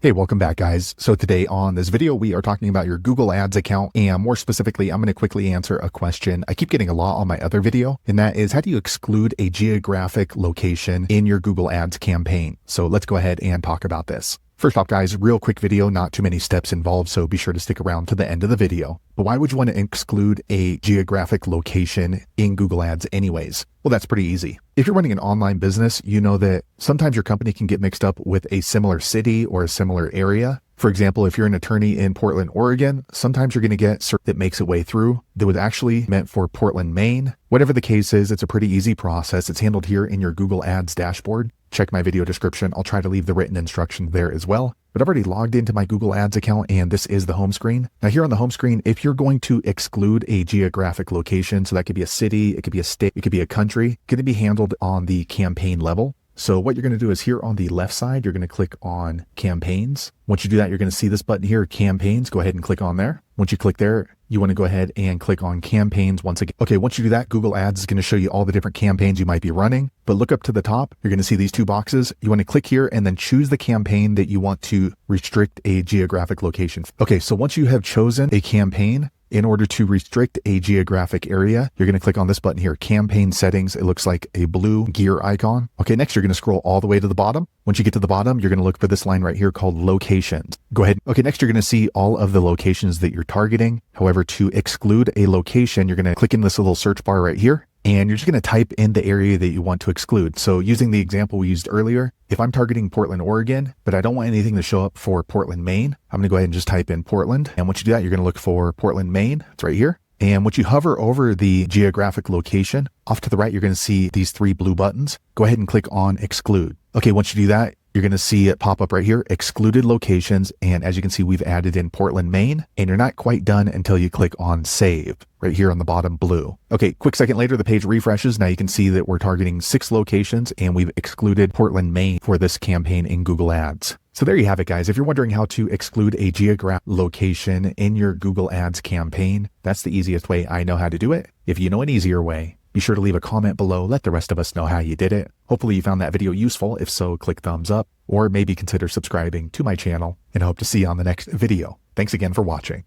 Hey, welcome back guys. So today on this video, we are talking about your Google Ads account, and more specifically, I'm going to quickly answer a question I keep getting a lot on my other video, and that is, how do you exclude a geographic location in your Google Ads campaign? So let's go ahead and talk about this. First off guys, real quick video, not too many steps involved, so be sure to stick around to the end of the video. But why would you want to exclude a geographic location in Google Ads anyways? Well, that's pretty easy. If you're running an online business, you know that sometimes your company can get mixed up with a similar city or a similar area. For example, if you're an attorney in Portland, Oregon, sometimes you're going to get cert that makes its way through that was actually meant for Portland, Maine. Whatever the case is, it's a pretty easy process. It's handled here in your Google Ads dashboard. Check my video description. I'll try to leave the written instructions there as well. But I've already logged into my Google Ads account, and this is the home screen. Now here on the home screen, if you're going to exclude a geographic location, so that could be a city, it could be a state, it could be a country, going to be handled on the campaign level. So what you're going to do is here on the left side, you're going to click on campaigns. Once you do that, you're going to see this button here, campaigns. Go ahead and click on there. Once you click there, you want to go ahead and click on campaigns once again. Okay, once you do that, Google Ads is going to show you all the different campaigns you might be running. But look up to the top, you're going to see these two boxes. You want to click here and then choose the campaign that you want to restrict a geographic location. Okay, so once you have chosen a campaign, in order to restrict a geographic area, you're going to click on this button here, campaign settings. It looks like a blue gear icon. Okay, next you're going to scroll all the way to the bottom. Once you get to the bottom, you're going to look for this line right here called locations. Go ahead. Okay, next you're going to see all of the locations that you're targeting. However, to exclude a location, you're going to click in this little search bar right here, and you're just going to type in the area that you want to exclude. So using the example we used earlier, if I'm targeting Portland, Oregon, but I don't want anything to show up for Portland, Maine, I'm going to go ahead and just type in Portland. And once you do that, you're going to look for Portland, Maine. It's right here. And once you hover over the geographic location, off to the right, you're going to see these three blue buttons. Go ahead and click on exclude. Okay, once you do that, you're going to see it pop up right here, excluded locations. And as you can see, we've added in Portland, Maine, and you're not quite done until you click on save right here on the bottom blue. Okay, quick second later, the page refreshes. Now you can see that we're targeting 6 locations and we've excluded Portland, Maine for this campaign in Google Ads. So there you have it, guys. If you're wondering how to exclude a geographic location in your Google Ads campaign, that's the easiest way I know how to do it. If you know an easier way, be sure to leave a comment below. Let the rest of us know how you did it. Hopefully you found that video useful. If so, click thumbs up, or maybe consider subscribing to my channel, and I hope to see you on the next video. Thanks again for watching.